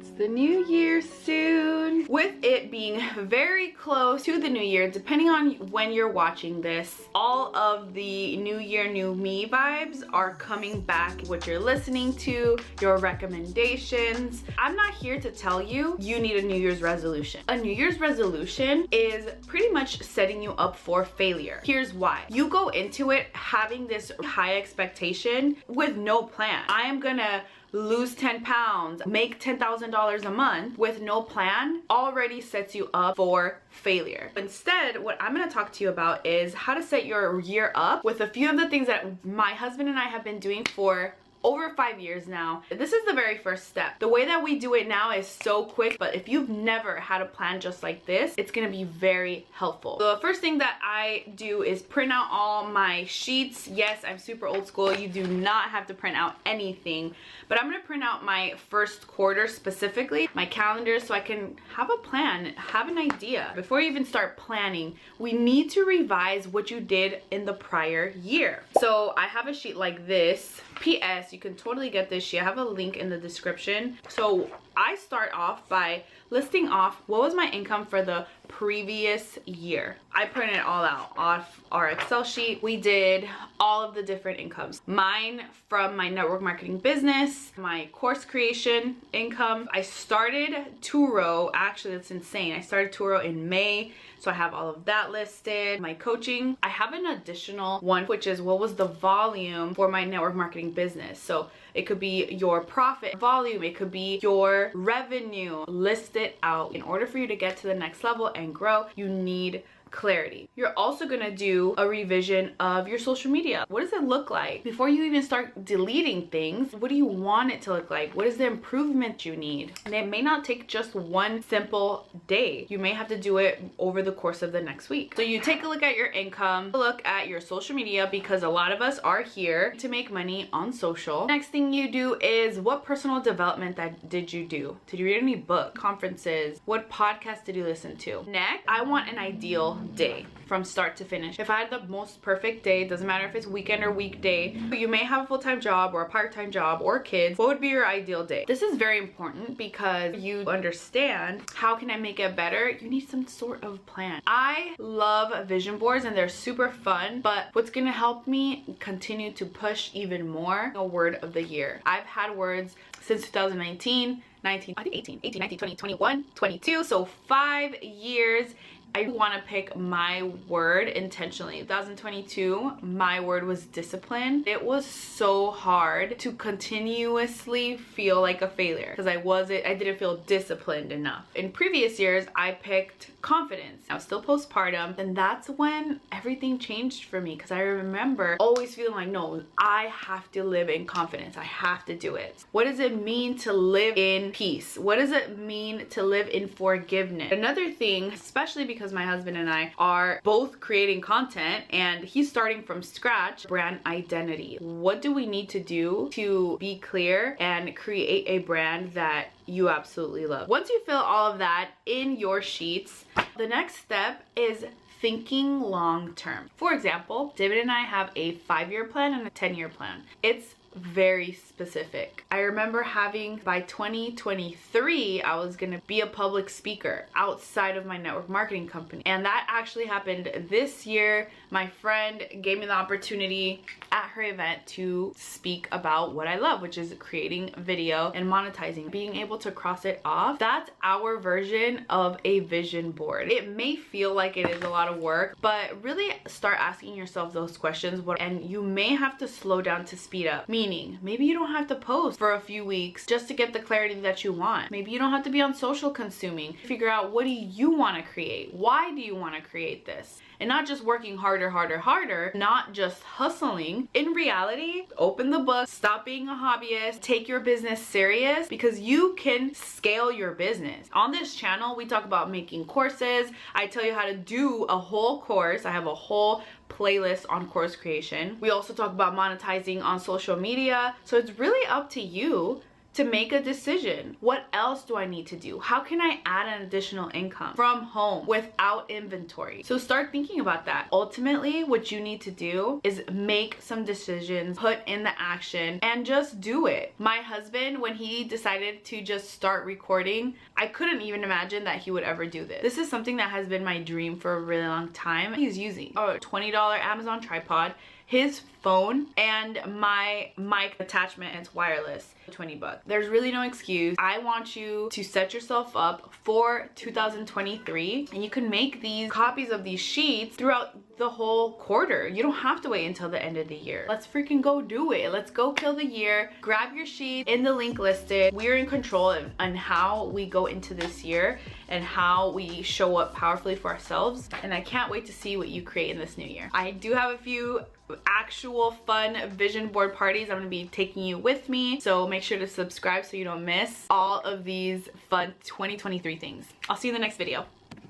It's the new year soon. With it being very close to the new year, depending on when you're watching this, all of the new year, new me vibes are coming back. What you're listening to, your recommendations. I'm not here to tell you you need a New Year's resolution. A New Year's resolution is pretty much setting you up for failure. Here's why. You go into it having this high expectation with no plan. I am gonna lose 10 pounds, make $10,000 a month with no plan already sets you up for failure. Instead, what I'm going to talk to you about is how to set your year up with a few of the things that my husband and I have been doing for over 5 years now. This is the very first step. The way that we do it now is so quick, but if you've never had a plan just like this, it's gonna be very helpful. The first thing that I do is print out all my sheets. Yes, I'm super old school. You do not have to print out anything, but I'm gonna print out my first quarter specifically, my calendar, so I can have a plan, have an idea. Before you even start planning, we need to revise what you did in the prior year. So I have a sheet like this. PS, you can totally get this sheet. I have a link in the description. So I start off by listing off what was my income for the previous year. I printed it all out off our Excel sheet. We did all of the different incomes. Mine from my network marketing business, my course creation income. I started Turo, actually that's insane. I started Turo in May, so I have all of that listed. My coaching, I have an additional one, which is what was the volume for my network marketing business. So it could be your profit volume, it could be your revenue. List it out. In order for you to get to the next level and grow, you need clarity. You're also gonna do a revision of your social media. What does it look like? Before you even start deleting things, what do you want it to look like? What is the improvement you need? And it may not take just one simple day. You may have to do it over the course of the next week. So you take a look at your income, look at your social media, because a lot of us are here to make money on social. Next thing you do is what personal development that did you do? Did you read any book, conferences? What podcast did you listen to? Next, I want an ideal day from start to finish. If I had the most perfect day, doesn't matter if it's weekend or weekday, but you may have a full-time job or a part-time job or kids, what would be your ideal day? This is very important because you understand how can I make it better? You need some sort of plan. I love vision boards and they're super fun, but what's gonna help me continue to push even more, a word of the year. I've had words since 2019, 19, I think 18, 19, 20, 21, 22, so 5 years. I want to pick my word intentionally. 2022, my word was discipline. It was so hard to continuously feel like a failure because I didn't feel disciplined enough. In previous years, I picked confidence. I was still postpartum, and that's when everything changed for me because I remember always feeling like, no, I have to live in confidence. I have to do it. What does it mean to live in peace? What does it mean to live in forgiveness? Another thing, especially because my husband and I are both creating content and he's starting from scratch, brand identity. What do we need to do to be clear and create a brand that you absolutely love? Once you fill all of that in your sheets, the next step is thinking long term. For example, David and I have a 5-year plan and a 10-year plan. It's very specific. I remember having by 2023 I was gonna be a public speaker outside of my network marketing company, and that actually happened this year. My friend gave me the opportunity at her event to speak about what I love, which is creating video and monetizing, being able to cross it off. That's our version of a vision board. It may feel like it is a lot of work, but really start asking yourself those questions, and you may have to slow down to speed up. Meaning, maybe you don't have to post for a few weeks just to get the clarity that you want. Maybe you don't have to be on social consuming. Figure out, what do you want to create? Why do you want to create this? And not just working harder, not just hustling. In reality, open the book, stop being a hobbyist, take your business serious, because you can scale your business. On this channel, we talk about making courses. I tell you how to do a whole course. I have a whole playlist on course creation. We also talk about monetizing on social media. So it's really up to you to make a decision. What else do I need to do? How can I add an additional income from home without inventory? So start thinking about that. Ultimately, what you need to do is make some decisions, put in the action, and just do it. My husband, when he decided to just start recording, I couldn't even imagine that he would ever do this. This is something that has been my dream for a really long time. He's using a $20 Amazon tripod, his phone, and my mic attachment, and it's wireless. 20 bucks. There's really no excuse. I want you to set yourself up for 2023, and you can make these copies of these sheets throughout the whole quarter. You don't have to wait until the end of the year. Let's freaking go do it. Let's go kill the year. Grab your sheet in the link listed. We're in control on how we go into this year and how we show up powerfully for ourselves, and I can't wait to see what you create in this new year. I do have a few actual fun vision board parties I'm gonna be taking you with me, so make sure to subscribe so you don't miss all of these fun 2023 things. I'll see you in the next video.